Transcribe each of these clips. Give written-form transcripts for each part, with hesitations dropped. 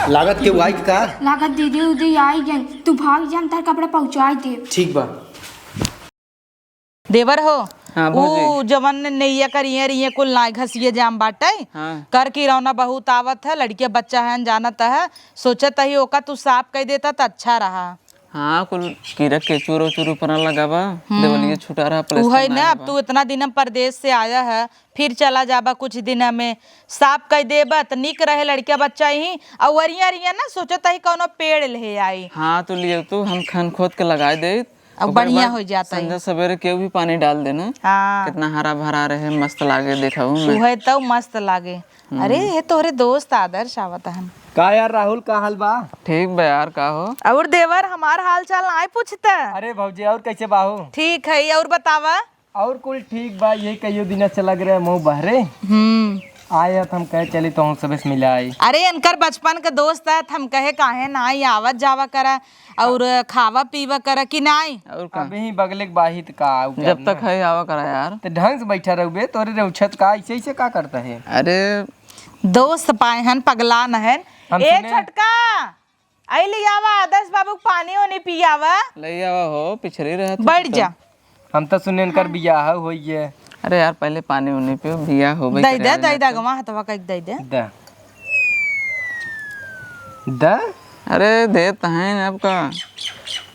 लागत के वाई का लागत दीदी उदी आई गई, तू भाग जा, तार कपड़ा पहुंचा दे। ठीक बा। देवर हो हाँ, वो जवन नैया करिए रिए कुल ना घसिए जाम बाटे। हाँ। कर की रौना बहुत आवत है, लड़किया बच्चा है जानत है, सोचत ही ओका तू साफ कह देता तो अच्छा रहा। हाँ कुल कीड़ा केचूर उचूर ऊपर लगावा देवलिए छुटा रहा वही ना, अब तू इतना दिन परदेश से आया है, फिर चला जाबा कुछ दिन में साफ कह देबा तो निक रहे लड़किया बच्चा ही। और वरिया रिया ना सोचत ही कौनो पेड़ ले आई। हाँ तो लिए तू हम खन खोद के लगा दे अब बढ़िया हो जाता है। संजय सवेरे केहू भी पानी डाल देना। हाँ कितना हरा भरा रहे, मस्त लागे देखा हूँ मैं। वही तो मस्त लागे। अरे ये तोहरे दोस्त आदर्श आवत है। का यार राहुल का हाल बा? ठीक बा यार, का हो? और देवर हमार हाल चाल ना पूछता। अरे भौजी और कैसे बाहू? ठीक है, और बतावा। और कुल ठीक बा, यही कईयो दिन से लग रहे मुँह बहरे आए हम कहे चली तो हम सबसे मिला आई। अरे इनकर बचपन का दोस्त है, हम कहे काहे ना आवत जावा करा और खावा पीवा करा कि नहीं। और का अभी बगले के बाहित का जब तक है आवा करा यार। तो ढंग से बैठा रहोगे तोरे रउछत का ऐसे ऐसे का करता है? अरे दोस्त पाए हन पगला न हन। हम ए सुने- छटका आई ले आवा, आदर्श बाबू पानी ओनी पियावा। ले आवा हो, पिछड़ी रहा था बैठ जा। हम तो सुने इनकर बियाह होई है। अरे यार पहले पानी उनी पियो, बिया हो गई। दई दे गवा हतवा कह दई दे। द द अरे देता है आपका।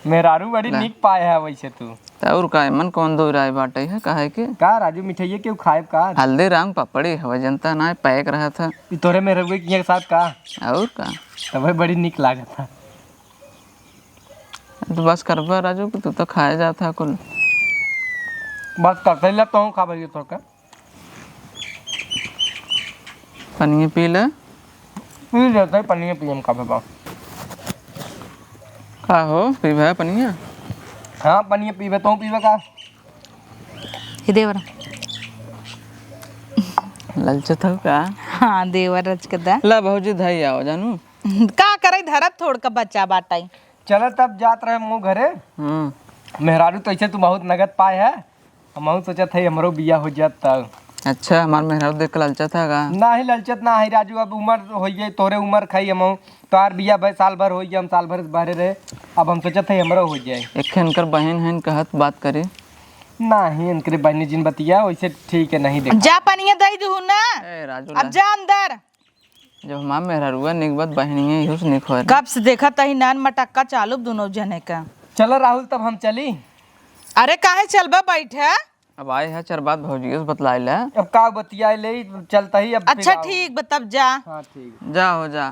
मेहरारू बड़ी निक पाए है वैसे तू। और का मन कौन दो राय बाटे है काहे के? का राजू मिठाइये क्यों खाए का? हल्दी राम पपड़ी हवा जनता ना पैक रहा था। ई तोरे मेहरारू के साथ का और का तब बड़ी निक लागत था। तो बस करबा राजू तू तो खाए जाता कुल। बस करते ला तो खा बलिए तो का पनिया पी ले। पी लेते हैं पनीर पीएम का बाबा। का हो पीबा पनिया? हाँ पनीर पीवे तो पीवे का। हे देवर। ललचत हो का? हाँ देवर रच के दा। ला भौजी धई आओ जानू। का करे धरत थोड़ का बच्चा बाटाई। चलो तब जात रहे मुँह घरे। मेहरारू तो ऐसे तू बहुत नगद पाए है, हम सोचा था हमरो बिया हो जात तब। अच्छा हमार मेहरारू देख के ललचत है का? ना ही ललचत ना है राजू, अब उम्र हो गई तोरे उम्र खाई हम तोहार बिया भाई साल भर हो गया, हम साल भर बाहरे रहे, अब हम सोचा था हमरो हो जाए। एक इनकर बहन है कहत बात करी। ना ही इनके बहनी जिन बतिया वैसे ठीक है नहीं देख। जा पनिया दई दू ना। ए राजू अब जा अंदर। जब हमार मेहरारू निक बात बहनी है यूस निक हो। कब से देखा तही नान मटक्का चालू दोनों जने का। चलो राहुल तब हम चली। अरे काहे चलबा बैठे। अब आए है चार बात भौजी से बतलाइल है। अब का बतिया ले चलता ही अब। अच्छा ठीक बतब जा। हाँ ठीक। जा हो जा।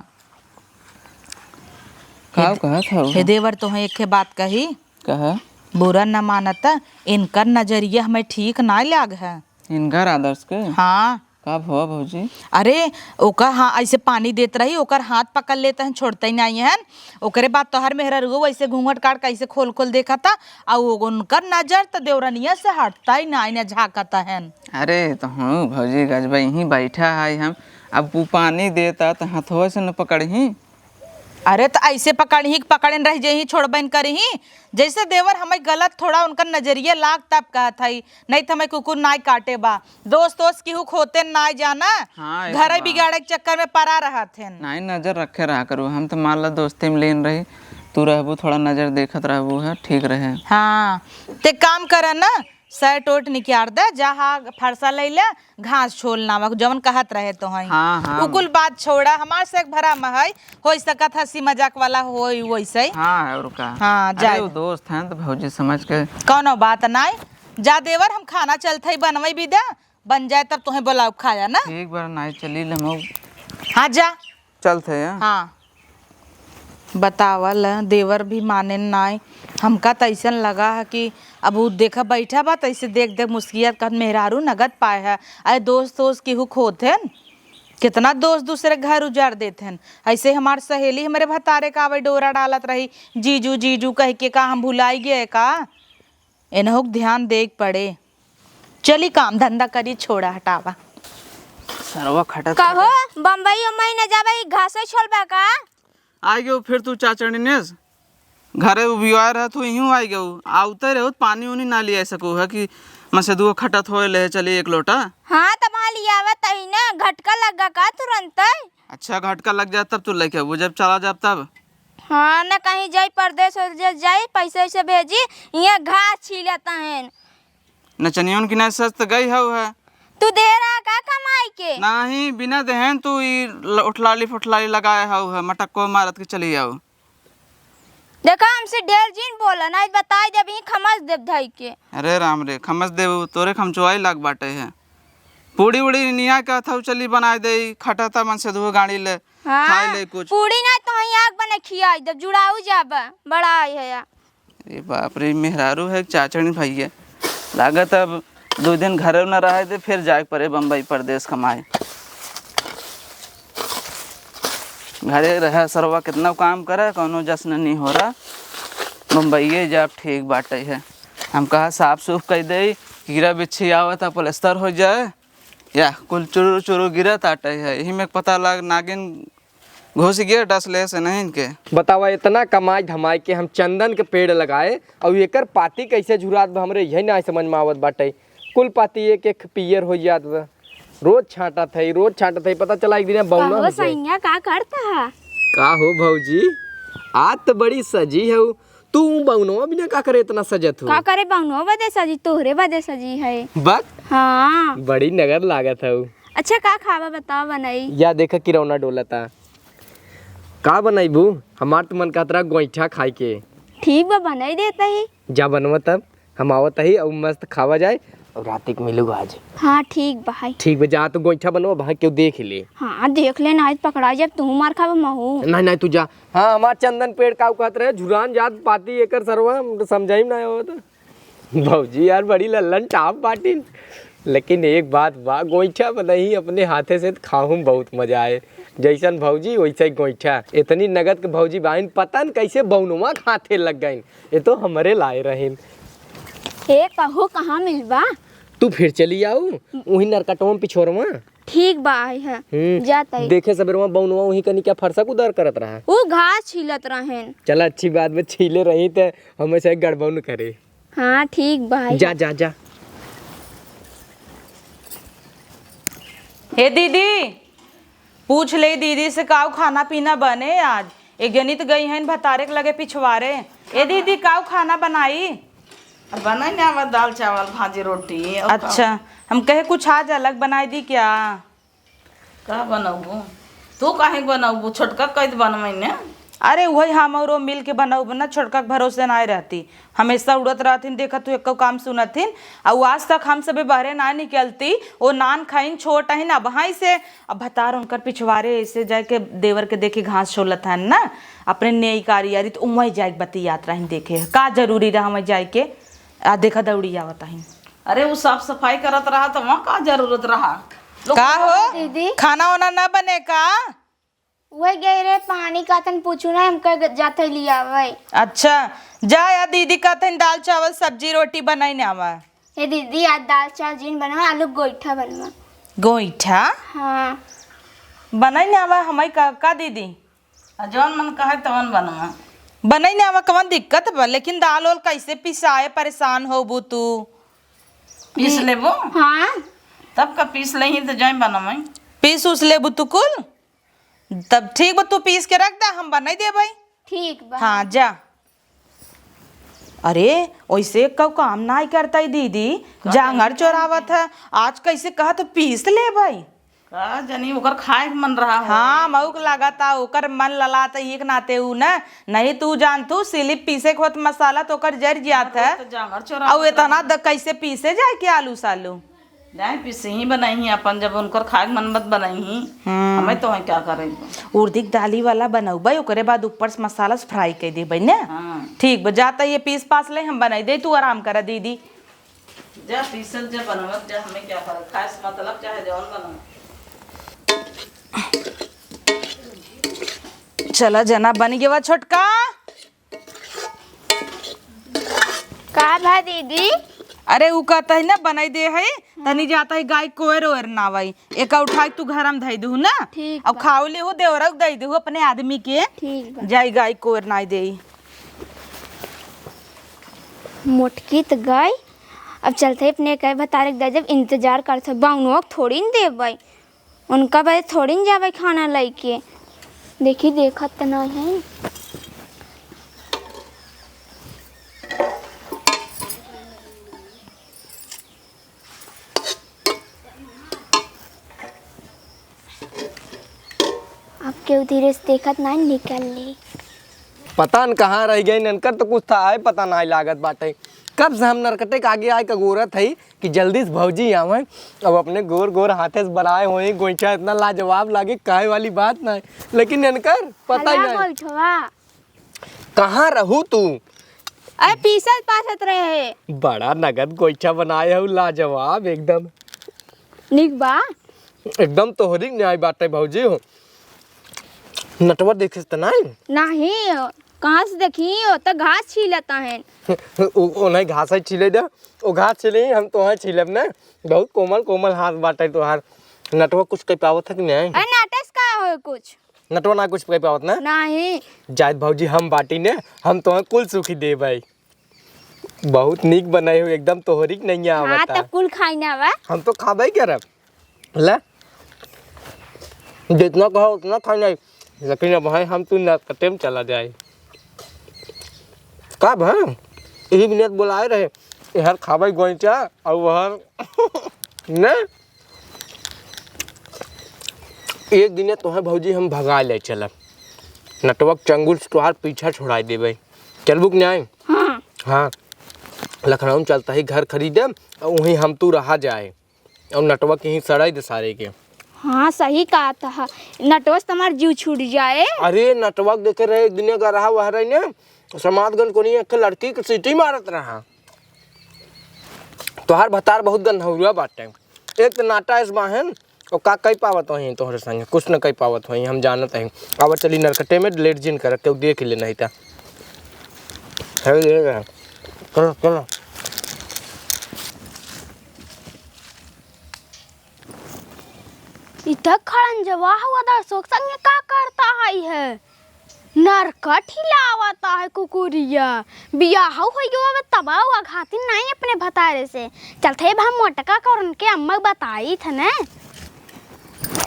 का कहत हो? हे देवर तो एक के बात कही, कहा बुरा न मानता, इनकर नजरिया हमें ठीक ना लाग है। इनकर आदर्श के हाँ कब हुआ भौजी? अरे ओकर हाँ ऐसे पानी देत रही, ओकर हाथ पकड़ लेते हैं, छोड़ते ही नहीं है। ओकरे बाद तोहर मेहरारू वैसे घूंघट काट कैसे खोल खोल देखा था, और उनकर नजर तो देवरनिया से हटता ही नहीं न झाकता है। अरे तो हूँ भौजी गजबा यहीं बैठा है हम, अब वो पानी देता तो हथवा से न पकड़ी। अरे तो ऐसे पकड़न रह जही छोड़बन करही, जैसे देवर हमें गलत थोड़ा उनका नजरिया लाग तब कहत हई, नहीं तो हमें कुकुर नाई काटे बा। दोस्त की हुक होते नाई जाना। हाँ, ये घर तो बिगाड़े के चक्कर में पड़ा रहा थे। नहीं नजर रखे रहा करू, हम तो मान ला दोस्ती में लेन रही, तू रहबू थोड़ा नजर देखत रहबू है ठीक रहे। हाँ ते काम कर ना, शर्ट ओट निकाल दे, जहाँ फरसा ले ले, घास छोल नावा जवन कहत रहे तो हई। हाँ हाँ उकुल बात छोड़ा, हमार से एक भरा महई हो सकत हंसी मजाक वाला होई वैसे। हाँ और का। हाँ अरे जा वो दोस्त हैं तो भौजी समझ के। कौनो बात नहीं, जा देवर हम खाना चलते ही बनवाई भी दे, बन जाए तब तुम्हें बुलाओ खाया ना। एक बार नहीं चली ले हाँ जा चलते हैं। हाँ बतावल देवर भी माने नाई, हमका तो ऐसा लगा है कि अब वो देखा बैठा बा तैसे देख देख मुस्कियत कर मेहरारू नगद पाए है। अरे दोस्त की हुक होते हैं, कितना दोस्त दूसरे घर उजाड़ देते हैं। ऐसे हमारे सहेली हमारे भतारे का आवे डोरा डालत रही, जीजू जीजू कह के का हम भुलाई गए का। इन्हों ध्यान देख पड़े। चली काम धंधा करी, छोड़ा हटावा। सरवा खटत कहो बम्बई उम्बई न जाबे, घासो छोलबा का? आ गयो फिर तू चाचड़ी ने घरे बिवार है तू यूं आ गयो, आवते रहो पानी उनी ना लिया सको है कि मसे दो खटत हो ले चली एक लोटा। हाँ तो वहाँ लियावा तही ना, घटका लगा का तुरंत। अच्छा घटका लग जाए तब तू लेके वो जब चला जाब तब। हाँ ना कहीं जाई परदेश उरदेश जाई पैसे वैसे भेजी यहाँ घास छीलता है। नचनियों की नहीं सच तो गई है तू दे रहा का कमाई के? नहीं बिना देहन तू उठलाली फुटलाली लगाए है मटक को मारत के चली आओ। देखा हमसे ढेर जीन बोला ना बताई जब ही खमस देव धाई के। अरे राम रे खमस देव तोरे खमचुआई लग बाटे है। पूड़ी उड़ी निया का था चली बना दे खटा था मन से धो गाड़ी ले हाँ, खाए ले कुछ पूड़ी ना तो ही आग बने खियाई जब जुड़ाऊ जाबा बड़ा आई है या। अरे बाप रे मेहरारू है चाचड़ी भाई है लागत अब 2 दिन घर न रहे थे फिर जाए पड़े बम्बई प्रदेश कमाए। घरे रहे सरवा कितना काम करे कोनो जश्न नहीं हो रहा बम्बई जब ठीक बाटे है। हम कहा साफ सूफ कर दे कीड़ा बिच्छी आवता प्लस्तर हो जाए या कुल चुरू चुरू गिरा ताटे है यही में पता लग नागिन घुस गया डसले से नहीं इनके। बतावा इतना कमाई धमाई के हम चंदन के पेड़ लगाए और एकर पाती कैसे झुरात बा हमरे यही ना समझ में आवत बाटे। कुल पाती एक एक पियर हो जात बा रोज छाटा था पता चला एक दिन बौना कहो सैया का करता है? का हो भौजी आज तो बड़ी सजी है तू बौनवा बिना का करे इतना सजत हो? का करे बहनों बदे सजी तोहरे बदे सजी है। बस हाँ बड़ी नगर लागत है। अच्छा का खावा बताओ बनाई? या देखा किरौना डोलता का बनाईबू हमार तो मन कहतरा गोईठा खाए के। ठीक बा बनाई देता ही। जा बनवा तब हम आवत ही और मस्त खावा जाए और रात को मिलूगा आज। हाँ ठीक बा भाई। ठीक बा जा तो गोईठा बनवा भाई क्यों देख ले। हाँ देख ले ना पकड़ा जब तू मार खावा महू। नहीं तू जा। हाँ हमार चंदन पेड़ का कहत रहे झुरान जात पाती एकर सरवा समझाई ना हो तो भौजी यार बड़ी लल्लन टाप बाटी। लेकिन एक बात बा गोईठा बनाई अपने हाथे से खाऊं बहुत मजा आए। जैसन भौजी वैसे ही गोईठा इतनी नगद के भौजी बाइन पता न कैसे बौनुमा खाते लग गई ये तो हमारे लाए रहीन। ए कहो कहाँ मिलबा? तू फिर चली आऊ वही नरकटवा पिछोरवा। ठीक बा आई है जाता ही। देखे सबेरवा बौनुआ वही कनी क्या फरसा उधर करत रहा। वो घास छीलत रहेन। चला अच्छी बात में छीले रही तो हमेशा गड़बड़ न करे। हाँ ठीक बा आई। जा जा जा। हे दीदी पूछ ले दीदी से काऊ खाना पीना बने आज। एक जनित गई हैं भतारे के लगे पिछवारे। ए दीदी काऊ खाना बनाई? बनाई ना दाल चावल भाजी रोटी। अच्छा हम कहे कुछ आज अलग बनाई दी क्या? का बनाऊ तू काहे बनाऊ छोटका कैद बनवाई ने? अरे वही हम और मिल के बनाऊ ना छोटका के भरोसे ना रहती हमेशा उड़त रहतीन देखा तू एक काम सुनतीन और आज तक हम सब बहरे ना निकलती वो नान खाइन छोट है ना वहीं से अब भतार उनकर पिछवारे ऐसे जाके देवर के देखे घास छोलत है ना अपने नई कारी यारी तो वहीं जाए बती यात्रा ही देखे का जरूरी रहा वहीं जाए के देखा दौड़ी आवत है। अरे वो साफ सफाई करत रहा तो वहाँ का जरूरत रहा? का हो दीदी खाना वाना ना बने का? वही गए रे पानी का तन पूछू ना हमका जाते लिया भाई। अच्छा जा या दीदी का तन दाल चावल सब्जी रोटी बनाई ना आवा। ये दीदी आज दाल चावल जीन बनवा आलू गोईठा बनवा। गोईठा हाँ बनाई ना आवा हमारी का दीदी? जौन मन कहे तवन बनवा। बनाई ना आवा कवन दिक्कत बा लेकिन दाल वाल कैसे पिसाए परेशान होबू तू? पीस लेबो? हाँ तब का पीस ले तो जाए बनवाई। पीस उस लेबू तू कुल तब ठीक बा तू पीस के रख दा हम बनाई दे भाई। ठीक बा। हाँ जा। अरे वैसे कब काम ना ही करता है दीदी जांगर चोरावत है आज कैसे कहा तो पीस ले भाई। का जानी ओकर खाए के मन रहा हो। हाँ मऊक लगाता ओकर मन ललाता एक नाते ऊ ना नहीं तू जान तू सिलिप पीसे के होत मसाला तो ओकर जर जात है तो जांगर चोरा और इतना कैसे पीसे जाए कि आलू सालू जाए पीसे ही बनाई अपन जब उनकर खाए के मन मत बनाई हमें तो क्या करे। उर्दी दाली वाला बनौबा ओकरे बाद ऊपर से मसाला से फ्राई कर देबे ने। हाँ ठीक बा जाता ये पीस पास ले हम बनाई दे तू आराम करा दीदी। जा पीसल जा बनवत जा हमें क्या करे खास मतलब चाहे जौन बना। चला जना बन गया छोटका। का भा दीदी? अरे ऊ कहता है ना बनाई दे है तनी जाता है गाय कोयर ओयर ना भाई एक उठाई तू घर में धई दू ना ठीक अब खाओ ले हो देवरक दई दू अपने आदमी के ठीक बा। जाई गाय कोयर ना दे। मोटकी तो गई अब चलते अपने कहे बता रख जब इंतजार करते बाउनो थोड़ी न दे भाई उनका भाई थोड़ी न जावे खाना लेके। देखी देखत तो नहीं है। अब क्यों धीरे से देखत नहीं निकल ली। पता न कहाँ रह गई ननकर तो कुछ था आए पता नहीं लागत बाटे। कब से हम नरकटे के आगे आए का गोरत है कि जल्दी से भौजी आवे। अब अपने गोर गोर हाथे से बनाए हुए गोईठा इतना लाजवाब लागे कहे वाली बात नहीं। लेकिन ननकर पता ही नहीं गोईठवा कहाँ रहू तू। अरे पीसत पासत रहे। बड़ा नगद गोईठा बनाए हो लाजवाब एकदम। निक बा एकदम तोहरी न्याय बाटे भौजी हो। नटवर देखे तो नहीं कहाँ से देखी हो तो घास छीलता है। नहीं घास छीले दे वो घास छिले हम तो छिलब ना। बहुत कोमल कोमल हाथ बाटे तोहार। नटवा कुछ कह पावत है कि नहीं। अरे नाटक का हो कुछ नटवा ना कुछ कह पावत ना। नहीं जायद भौजी हम बाटी ने हम तो कुल सुखी दे भाई। बहुत नीक बनाई हो एकदम तोहरी नहीं हाँ आवता। तो कुल खाइना बा। हम तो खाबे करब ले जितना कहो उतना खाना। लेकिन अब भाई हम तू नरकटे में चला जाए कब है यही मिनट बुलाए रहे यार खाबे गोईचा और वह न एक दिन तो है भौजी हम भगा ले चलब। नटवक चंगुल से तोहार पीछा छोड़ा देवे चलबुक नहीं। हाँ हाँ लखनऊ में चलता ही घर खरीदे और वहीं हम तू रहा जाए और नटवक यहीं सड़ाई दे सारे के। हाँ सही कहा था नटवस तुम्हार जीव छूट जाए। अरे नटवक देखे रहे एक दिन का रहा वह रही ने समाजगंज को नहीं एक लड़की की सीटी मारत रहा। तोहार भतार बहुत गंधौरुआ बाटे। एक तो नाटा इस बाहन और का कई पावत वहीं तोहरे संगे कुछ न कई पावत वहीं हम जानत हैं। आवर चली नरकटे में लेट जिन कर के देख ले नहीं था। चलो चलो इधर खड़न जवा हुआ दर्शक संग का करता है नरकट हिलावता है कुकुरिया बियाह हो गयो तबा हुआ घाती नहीं अपने भतारे से चलते हम मोटका कर उनके अम्मा बताई थे ना।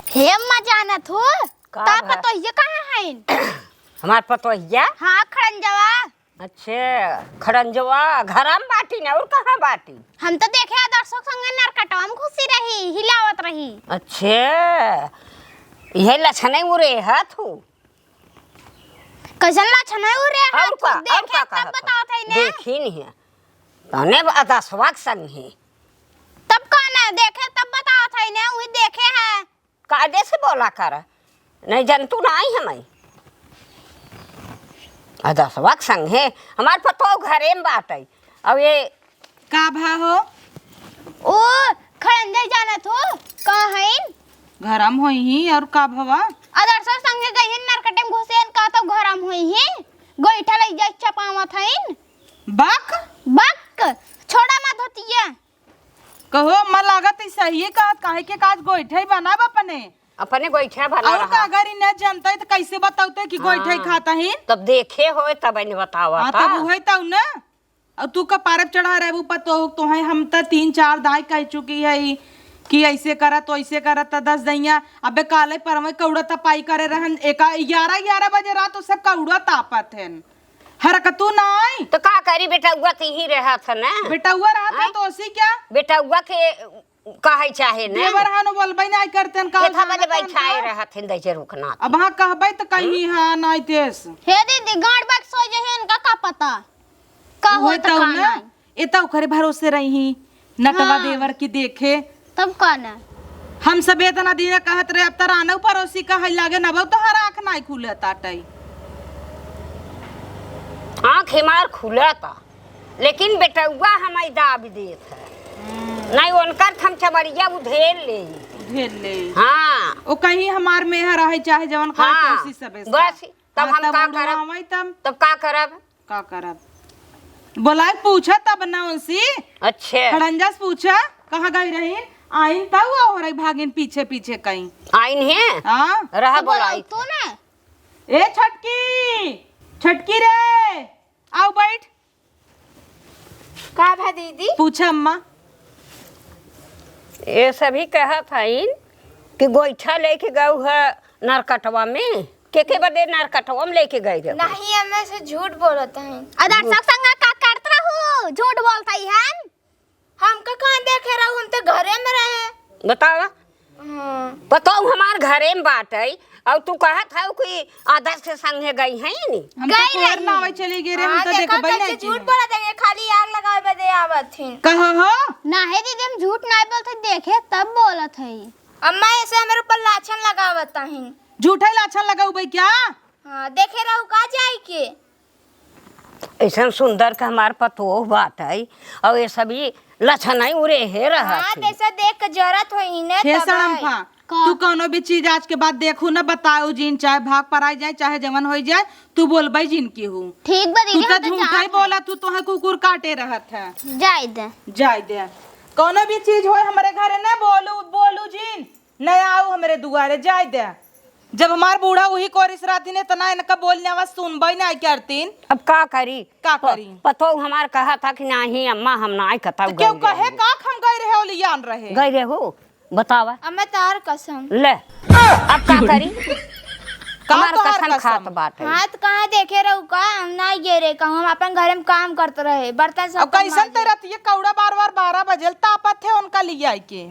हे अम्मा जानत हो ता पतो ये कहाँ है हमार पतोहिया। हाँ खड़न जवा। अच्छा खड़ंजवा घरम बाटी ना और कहाँ बाटी। हम तो देखे दर्शक संग नरकटवा में घुसी रही हिलावत रही। अच्छा यह लक्षण उरे है तू कैसन लक्षण है उरे हां और का देखे तब बताओ थे ने देखी नहीं है तने दसवाक संग है तब कहना देखे तब बताओ थे ने वही देखे है कायदे से बोला कर नहीं जनतू ना आई हमें दसवाक संग है हमार पतो घरे में बाटे। अब ये का भा हो ओ खड़ंजे जानत हो कहाँ है घरम होई ही और का भवा अदरसर संगे गई नरकटे में घुसेन का तो घरम हुई है गोईठा ले जाई चपावत है बक बक छोड़ा मत होतिया कहो म लागत है सही कहत काहे के काज गोइठे बनाब अपने गोईठा भला और रहा। अगर इ न जानते तो कैसे बताते कि गोइठे खाता ही तब देखे हो तब इन्हें बतावा हां था। तब होय तौ न और तू का पारब चढ़ा रहबू पतो तो है हम त 3-4 दाई कह चुकी है कि ऐसे करत तो ऐसे करत त 10 दैया अबे काले परमे कौड़ा त पाई करे रहन 11 बजे रात सब कौड़ा तापत हन हरकतू ना आई तो का करी बेटा हुआ तो ही रहा था ना बेटा हुआ रहा तो ओसी क्या बेटा हुआ के कहे चाहे ना देवर हानो बोलबई ना करतन का केथा बजे बैठाए रहा थे दैजे रुकना अब हां कहबई त कहीं हां नाइ तेस हे दीदी गाड़ बैग सो जे है इनका का पता का हो तो ना खाना ए त ओकरे भरोसे रही नटवा देवर की देखे तब कहना हम सब इतना दिन कहत रहे अब त रानऊ पड़ोसी कहे लागे न अब तो हर आंख नाइ खुले ताटई आँख हमार खुला था लेकिन बेटा हुआ हमारी दाब देत है नहीं उनकर थम चमड़िया उधेर ले घेर ले हाँ ओ कहीं हमार में रहे चाहे जवन का हाँ, कोसी सबे बस तब हम का करब तब का करब का करब बोलाए पूछा तब ना उनसी अच्छे खड़ंजा से पूछा कहाँ गई रही आइन तब हो रही भागिन पीछे पीछे कहीं आइन है हाँ रहा बोलाई तू ना ए छटकी रे आओ बैठ का भा दीदी पूछा अम्मा ये सभी कहा था इन कि गोईठा लेके गए है नरकटवा में के बदे नरकटवा में लेके गए रहे नहीं हमें से झूठ बोलत हैं। दर्शक संग का करत रहू झूठ बोलता ही है हमका कहाँ देखे रहू, हम तो घरे में रहे। बतावा बताओ हमार घरे में बात है और तू कहत है कि आदर्श के संगे गई है नी हम तो कोहर ना आवे चली गए रे, हम तो देखो भाई नहीं झूठ बोलत हैं, खाली आग लगावे बदे आवत थीन। कहो हो नहीं दीदी हम झूठ नहीं बोलते देखे तब बोलत है। अम्मा ऐसे हमारे ऊपर लाछन लगावत हैं। झूठा लाछन लगाऊ भाई क्या? हाँ देखे रहू का जाए के ऐसा सुंदर का हमार पतो बात है और ये सभी लक्षण है उरे है रहा हाँ ऐसा देख के जरूरत होई ने हे तब सड़म्फा है। तू कोनो भी चीज आज के बाद देखू ना बताओ जिन, चाहे भाग पर आ जाए चाहे जवन हो जाए, तू बोलबई जिन की हूँ। ठीक बा तू दीदी तो हम तो झूठा ही बोला, तू तो है कुकुर काटे रहत है। जाए दे जाय दे कोनो भी चीज हो हमारे घरे न बोलू बोलू जिन न आओ हमारे दुआरे जाय दे। जब हमार बूढ़ा वही कोरिस राती ने तना इनका बोलने आवाज सुनबई ना करतीन। अब का करी का करी? पतो हमार कहा था कि नहीं अम्मा हम ना कथा तो क्यों कहे का हम गए रहे ओलियान रहे? गई रे हो बतावा अम्मा तार कसम ले अब का करी हमार तोहार कसम खात बात है हाथ कहाँ देखे रहू का, हम ना गे रे कहूँ हम अपन घरे में काम करते रहे बर्तन सब अब कैसन तेरा ये कौड़ा बार बार 12 बजल तापत थे उनका लिया आई के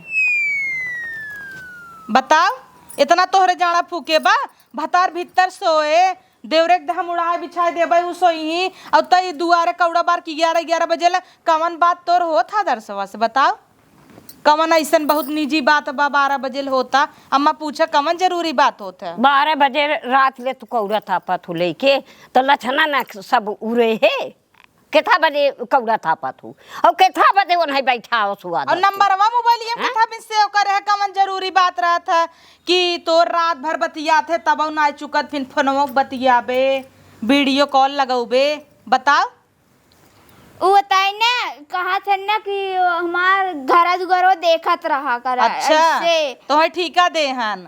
बताओ। इतना तोहरे जाना फूके बा भतार भीतर सोए देवरे के हम उड़ाए बिछाए देबे उ सोई और तई दुआरे कौड़ा बार की 11 बजे कवन बात तोर होत हा दरसवा से बताओ। कवन ऐसन बहुत निजी बात बा 12 बजे होता? अम्मा पूछा कवन जरूरी बात होता है? 12 बजे रात ले तू कौड़ा था पथु लेके तो लक्षणा ना सब उरे है केथा बजे कौड़ा था पथु और केथा बजे वो नहीं बैठा हो सुआ और नंबरवा मोबाइल में था बिन सेव करे है कवन जरूरी बात रहा था कि तो रात भर बतिया थे तब ना चुकत फिर फोनवो बतियाबे वीडियो कॉल लगाऊबे बताओ। वो बताए ना कहा थे ना कि हमार घरा दुगरो देखत रहा कर अच्छा तो है ठीका दे हन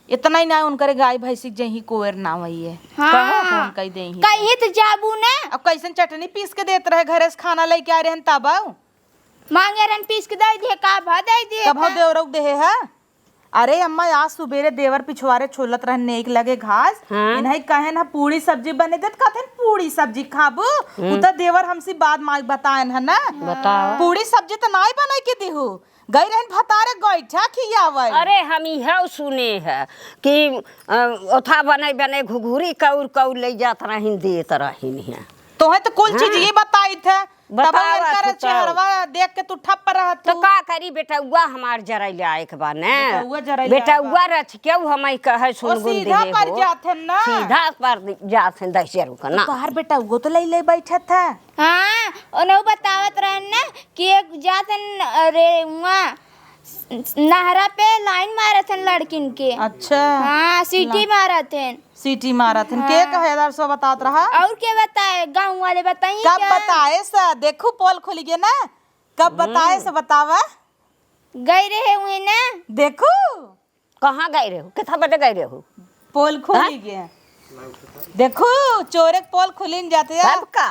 इतना ही ना उनकरे गाय भैंसी जही कोएर ना वही है। हाँ फोन कई दे ही कहीं तो जाबू ना अब कैसन चटनी पीस के देत रहे घरे से खाना लेके आ रहे हन तब मांगे रन पीस के दे दिए का भा दे दिए कब हो देवरक दे है। अरे अम्मा आज सुबेरे देवर पिछवारे छोलत रहन नेक लगे घास इन्हें कहे ना पूरी सब्जी बने देत कहते पूरी सब्जी खाबू उ तो देवर हमसे बाद माई बताएन है ना बताओ पूरी सब्जी तो नहीं बने के दिहू गई रहन भतारे गोइठा खियावे। अरे हम यह सुने है कि ओथा बने बने घुघुरी कौर कौर ले जात रहिन देत रहिन है तो है तो कुल चीज ये बताई थे तब बतावा इनकर तो चेहरवा देख के तू ठप रहत तो का करी बेटौआ हमार जराई आए के बा ने बेटौआ जराई ले बेटौआ रच क्यों हम कहे सुन गुन दे सीधा पर जाथे ना सीधा पर जाथे 10 का ना तोहर बेटा वो तो ले बैठा था। हाँ उन्हें बतावत रहे ना कि एक जातन अरे वहाँ नहरा पे लाइन मारे थे लड़किन के। अच्छा हाँ सीटी मारा थे सीटी मारा थे के कहे दर सो बतात रहा और क्या बताए गाँव वाले बताइए कब क्या? बताए सा देखो पोल खुल गया ना कब बताए सा बतावा गए रहे हुए ना देखो कहाँ गए रे हो कितना बजे गए रे हो पोल खुल गया देखो चोरे के पोल खुलिन जाते यार सब का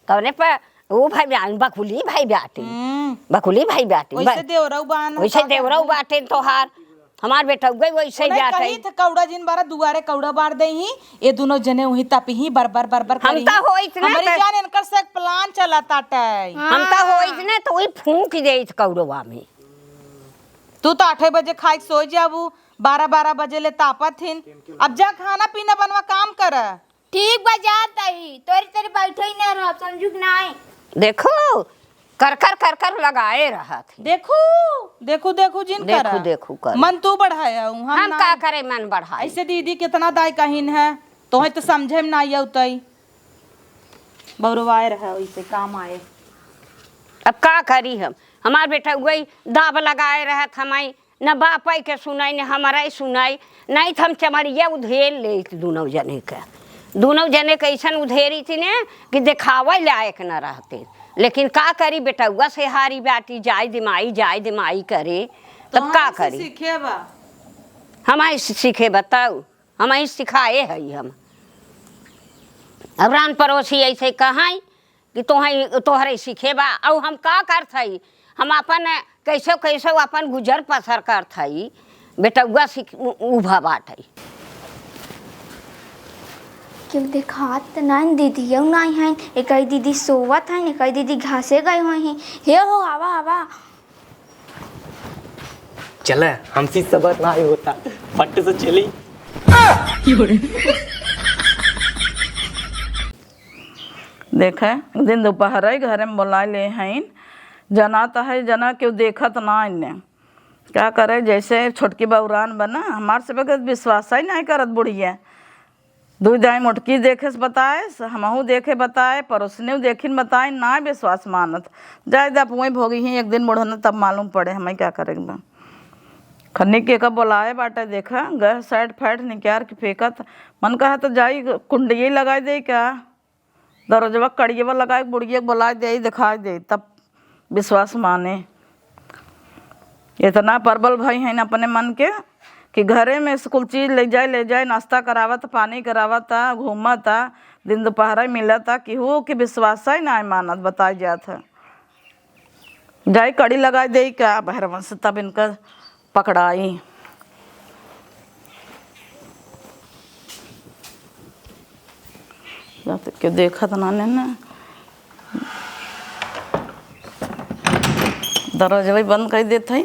कौने पर वो भाई बहन बकुली भाई बाटे बकुली भाई बाटे वैसे देवरऊ बान वैसे देवरऊ बाटे तोहार हमार बेटा गई वैसे ही जाते कही थे कौड़ा जिन बारा दुआरे कौड़ा बार दे ही ये दोनों जने वही तपी ही बरबर बरबर हम करी तो हो इतना हमारी जान इनकर से एक प्लान चला ताटे हम तो हो इतने तो वही फूंक दे कौड़वा में तू तो 8 बजे खाई सो जाबू 12 बजे ले तापत हिन अब जा खाना पीना बनवा काम कर ठीक बजाता ही तोरी तेरी बैठे ही ना रह समझू कि नहीं देखो कर कर लगाए रहा थे देखो देखो देखो जिन देखो देखो कर मन तू बढ़ाया हूँ हम का करे मन बढ़ाए ऐसे दीदी कितना दाई कहीन है तो है तो समझे में ना आई उतई बौरवाए रहा वैसे काम आए अब का करी हम हमार बेटा वही दाब लगाए रहा हमारी न बापाई के सुनाई न हमारा सुनाई नहीं तो हम चमड़िया उधेर ले दोनों जने के ऐसा उधेरी थी ने कि दिखावे लायक न रहते लेकिन का करी बेटा से हारी बाटी जाय दिमाई करे तब का करी सीखे बा हमारे सीखे बताओ हमारे सिखाए है हम अब रान पड़ोसी ऐसे कहाई कि तोहरे सीखे बा और हम का कर थई हम अपन कैसे अपन गुजर बसर कर थई बेटौआ सिख उभा बाटे। क्यों देखात नहीं दीदी यू नहीं है एक दीदी सोवत है एक दीदी घासे गए हुए हैं हे हो आवा आवा चले हमसे सबर ना होता फट से चली। देखे एक दिन दोपहर घर में बुला ले हैं जना तो है जना क्यों देखत ना इन्हें क्या करे जैसे छोटकी बउरान बना हमारे से बगैर विश्वास ही नहीं करत बुढ़िया दू दाई मोटकी देखे से बताए हमहू देखे बताए पड़ोसने देखिन बताए ना विश्वास मानत जाए जब वहीं भोगी ही एक दिन मुढ़ना तब मालूम पड़े हमें क्या करेंगे खन्नी के कब बुलाए बाटे देखा गह साइड फैट निकाल के फेंकत मन कहा तो जाई कुंडिये लगाई दे क्या दरवाजा कड़िए लगाए बुढ़िया बुला दे दिखा दे तब विश्वास माने। इतना परबल भाई हैं अपने मन के कि घरे में कुल चीज़ ले जाए नाश्ता करावत पानी करावत घूमत दिन दोपहर मिलता केहू के विश्वास ही ना मानत बताई जात है जाई कड़ी लगा दे क्या भैरवन से तब इनका पकड़ाई। जाते क्यों देखा था नाने ना दरवाजा भी बंद कर देते ही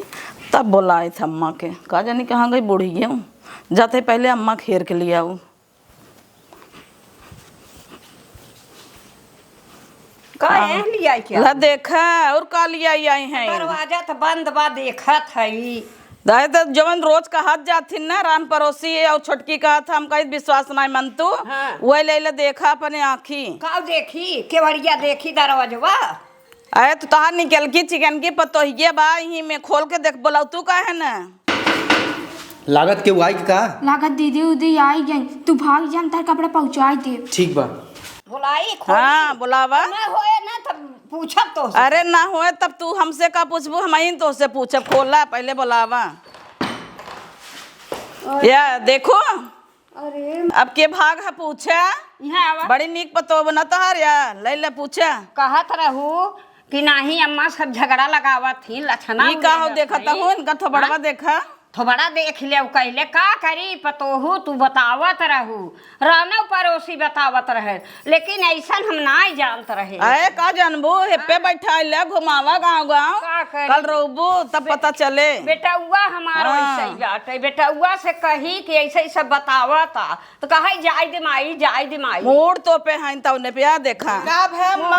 तब बुलाए थे अम्मा के कहा जानी कहाँ गई बूढ़ी हूँ जाते पहले अम्मा खेर के लिए आऊँ काहे लिया क्या ला देखा और का लिया आई हैं दरवाजा तो बंद बा देखत हई। दाए तो जवन रोज कहत जाथिन ना रान पड़ोसी और छोटकी कहत हम कहीं विश्वास नहीं मन तू हाँ। वही ले देखा अपने आँखी का देखी केवड़िया देखी दरवाजवा अरे तो तहार निकल की चिकन की पतोहिए बा ही में खोल के देख बोला तू का है ना लागत के आई का लागत दीदी उदी आई गई तू भाग जान तार कपड़ा पहुंचाई दे ठीक बा बुलाई खोली हाँ बुलावा ना होए ना तब पूछब तो अरे ना होए तब तू हमसे का पूछबू हम ही तो से पूछब खोला पहले बुलावा या देखो अरे अब के भाग है पूछा यहाँ आवा बड़ी नीक पतो बना तहार या ले ले पूछा कहत रहू कि नाही अम्मा सब झगड़ा लगावत थी लक्षणा ई का हो देखा तो हो इनका थोबड़वा देखा थोबड़ा देख ले कहले का करी पतोहू तू बतावत रहू रानो पड़ोसी बतावत रहे लेकिन ऐसा हम ना जानत रहे। अरे का जानबू हेपे बैठा ले घुमावा गाँव गाँव का करी? कल रोबू तब पता चले बेटौआ हमारो हाँ। ऐसे ही बाटे बेटौआ से कही कि ऐसे ही सब बतावता तो कहे जाय दे माई मूड तो पे हैं तौने पे आ देखा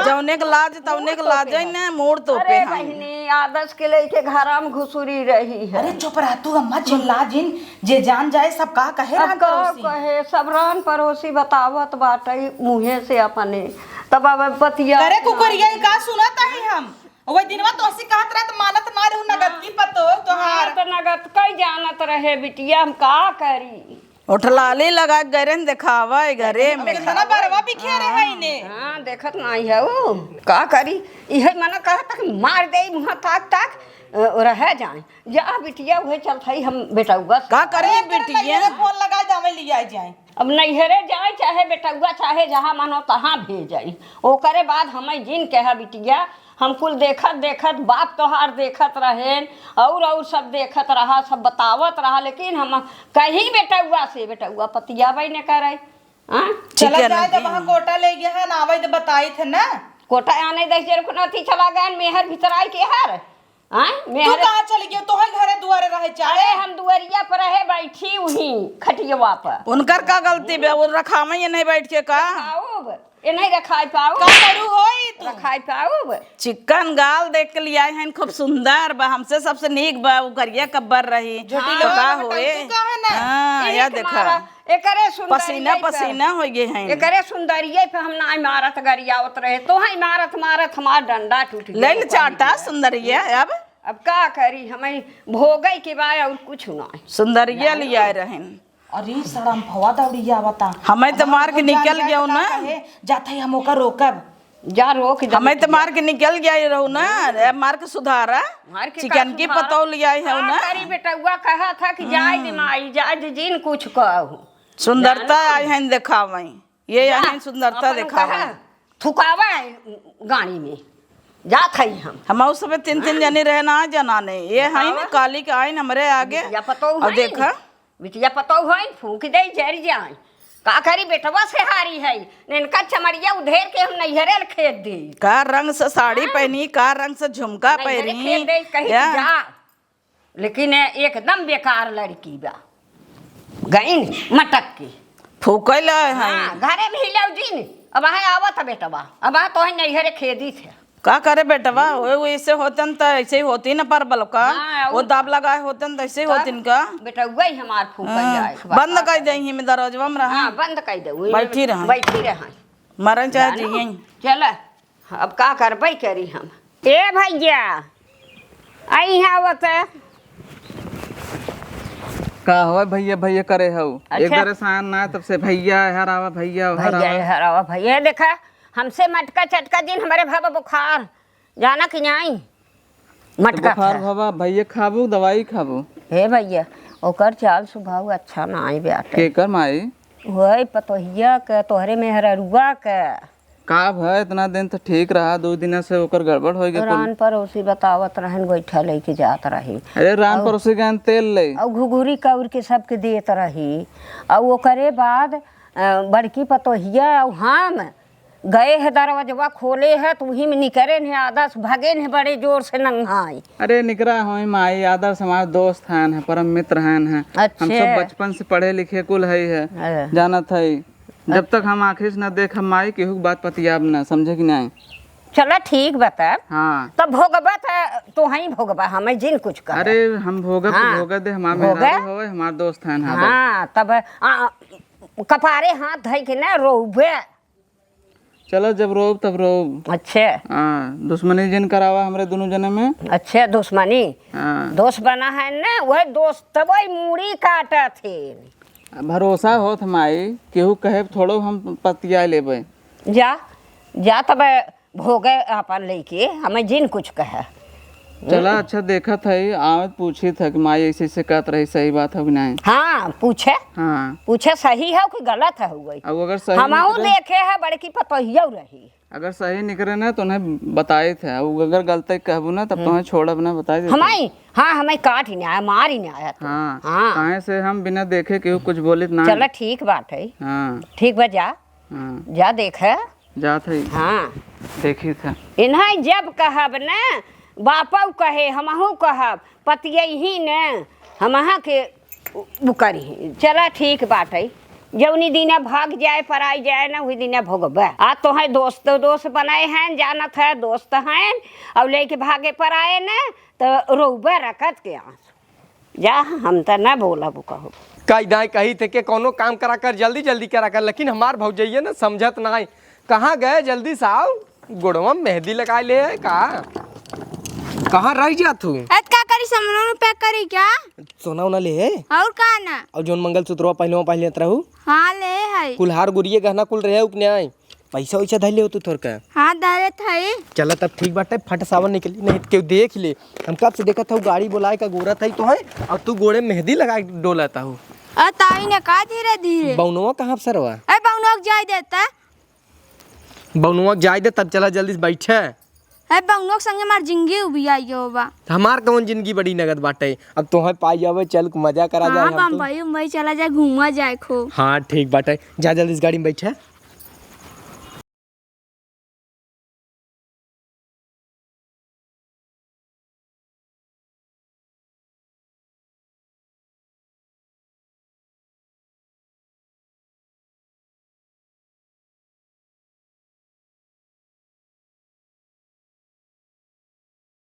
जौने के लाज तौने के लाज है ना मूड तो पे अरे हैं बहनी आदर्श के लेके घर में घुसुरी रही है। अरे चुप रह तू अम्मा चिल्ला जिन जे जान जाए सब का कहे अब रान का पड़ोसी। कहे सब रान पड़ोसी बतावत बाटे मुँहे से अपने तब अब पतिया अरे कुकरिया का सुनत है हम वो दिनवा तो ऐसे कहत रहे तो मानत ना रहू नगद की पतो तोहार तो नगद कई जानत रहे बिटिया हम का करी उठलाली लगा गरे दिखावा घरे में कितना बरवा बिखे रहे है इने हाँ देखत नहीं है वो का करी यह मना कहता कि मार दे मुँह तक रह जाए जा बिटिया वही चलता ही हम बेटौआ का करे बेटिया फोन लगा दे लिया जाए अब नैहरे जाए चाहे बेटौआ चाहे जहाँ मानो तहाँ भेज ओकरे बाद हमें जिन कहा बिटिया हम कुल देखत बाप तोहार देखत रहे और सब देखत रहा सब बतावत रहा लेकिन हम कहीं बेटौआ पतियाबे न करे। चला जाए तो वहां कोटा ले गया है ना आवे तो बताई थे ना कोटा आने दे अथी चला गए मेहर भीतराई के हर तू कहाँ चली गई तोहे घरे दुआरे रहे चाहे अरे हम दुआरिया पर रहे बैठी वहीं खटियवा पर उनकर का गलती बे वो रखावे ये नहीं बैठ के का खाऊब ये नहीं रखाई पाऊ का करू होई तू रखाई पाऊब चिकन गाल देख के लिया है खूब सुंदर बा हमसे सबसे नीक बा वो करिया कब्बर रही झूठी तो लोग का बताई, होए तू कहाँ ना? हां या देखा एकरे सुंदरिया पसीना पसीना हो गए हैं एकरे सुंदरिया पे हम ना इमारत गरियावत रहे तो है इमारत हमार डंडा टूट गया ले चाटा सुंदरिया अब का करी हमें भोगई के बाद और कुछ ना सुंदरिया लिया रहन अरे सड़म फवा दौड़ी आवता हमें तो मार के निकल गया ना जाते ही हम ओकर रोकब जा रोक जा हमें तो मार के निकल गया रहू ना मार के सुधारा मार के चिकन की पतौ लिया है ना करी बेटौआ कहा था कि जाय दे माई जाय दे जिन कुछ कहू सुंदरता आई है दिखावे ये आई सुंदरता दिखावे थुकावा गाड़ी में जात हई हम हम सब 3 जने रहे ना जना ने ये है ना काली के आइन हमरे आगे बिटिया पतो और देखा बिटिया पतो है फूक दे जर जाए का करी बेटवा से हारी है इनका चमड़िया उधेर के हम नैहरे खेत दे का रंग से साड़ी पहनी का रंग से झुमका नैहरे पहनी खेत दे कहीं या? जा लेकिन एकदम बेकार लड़की बा गईन मटक की फूकल है हाँ, घरे भी हिलाऊ दिन अब है आवत बेटवा अब तो है नैहरे खेदी थे का करे बेटवा वो ऐसे होतन तो ऐसे ही होती ना पर बलका हाँ, वो दाब लगाए होतन तो ऐसे ही होतिन का बेटा वही हमार फूकल जाए बंद कर देंगे में दरवाजा में रहा हाँ बंद कर दे बैठी रहा। बैठी रहा मरन चाहे जिये चल अब का करबई करी हम ए भैया आई आवत का हो भैया भैया करे हो अच्छा। एक बार सान ना तब से भैया हरावा भैया भैया हरावा भैया देखा हमसे मटका चटका दिन हमारे भाबा बुखार जाना कि नहीं मटका बुखार भावा भैया खाबू दवाई खाबू हे भैया ओकर चाल स्वभाव अच्छा ना आई बेटा केकर माई वही पतोहिया के तोहरे में हरुआ के का भय इतना दिन तो ठीक रहा 2 दिन से ओकर गड़बड़ हो गई रान पर उसी बतावत रहन गोइठा लेके जात रही अरे राम पर उसी गन तेल ले और घुघुरी कौर के सबके देत रही और ओकरे बाद बड़की पतोहिया और हम गए है दरवाजवा खोले है तो वही में निकरे ने आदर्श भागे ने बड़े जोर से नंगाई अरे निकरा हो माई आदर्श हमारे दोस्त हैं परम मित्र हैं अच्छे। हम सब बचपन से पढ़े लिखे कुल है जानत है जब तक हम आखिर से न देख हम माई केहू बात पतियाब न समझे कि नहीं चला ठीक बता हाँ तब भोगबा तो ही भोगबा हमें जिन कुछ कर अरे हम भोग हाँ। भोग दे हमारे भोगे? मेहरारू होवे हमारे दोस्त हैं हाँ तब कपारे हाथ धइ के ना रोबे चलो जब रोब तब रोब अच्छे हाँ दुश्मनी जिन करावा हमरे दोनों जने में अच्छे दुश्मनी हाँ दोस्त बना है ना वह दोस्त वही मूड़ी काटा थे भरोसा होत माई केहू कहे थोड़ो हम पतिया लेबे जा जा तब भोगे अपन लेके हमें जिन कुछ कहे चला अच्छा देखा था आवत पूछी था कि माई ऐसे ऐसे कहत रही सही बात है कि नहीं हाँ पूछे हाँ पूछे सही है कि गलत है हुई अब अगर सही हमाऊ निकले देखे है बड़की पतोहिया रही अगर सही निकले ना तो उन्हें बताए थे अब अगर गलती कहबू ना तब तुम्हें छोड़ब ना बताए देते। हमारी हाँ हमें काट ही नहीं आया मार ही नहीं आया तो। हाँ हाँ काहे से हम बिना देखे केहू कुछ बोलित ना चलो ठीक बात है हाँ ठीक बा जा हाँ जा देखे जात है हाँ देखी था इन्हें जब कहब न बापू कहे हमहू कहब पतियही न हम के करी चला ठीक बात है जौनी दिना भाग जाए पराई जाए ना वही दिना भोगब आ तो है दोस्त बनाए हैं जानत है दोस्त हैं और लेके भागे पर आए न तो रोबे रखत के आंसू जा हम तो न बोला कहो कही दाई कही थे कि कोनो काम करा कर जल्दी जल्दी करा कर लेकिन हमार भौजैया ना समझत ना कहाँ गए जल्दी साहब गुड़वा मेहंदी लगा ले कहाँ रह जा तू का करी सामान पैक करी क्या सोना उना ले है और का ना और जोन मंगलसूत्र पहले रहू हाँ ले है कुल्हार गुड़िए गहना कुल रहे उपने आई पैसा वैसा धैले हो तू थोड़ का हाँ दरत है चला तब ठीक बाटे फट सावन निकली नहीं तो केहू देख ले हम कब से देखा था गाड़ी बुलाए का गोरा था तो है और तू गोड़े मेहंदी लगा डोलाता हूँ ताई ने का धीरे धीरे बउनुआ कहाँ सरवा अरे बउनोक जाय देता बउनुआ जाए दे तब चला जल्दी से बैठे अरे बउनोक संगे मार जिंदगी उभी आई हो बा हमार कौन जिंदगी बड़ी नगद बाटे अब तुम्हें पाई जावे चल मजा करा हाँ जाए हम तो। बम्बई उम्बई चला जाए घूमा जाए खूब हाँ ठीक बाटे जा जल्दी इस गाड़ी में बैठे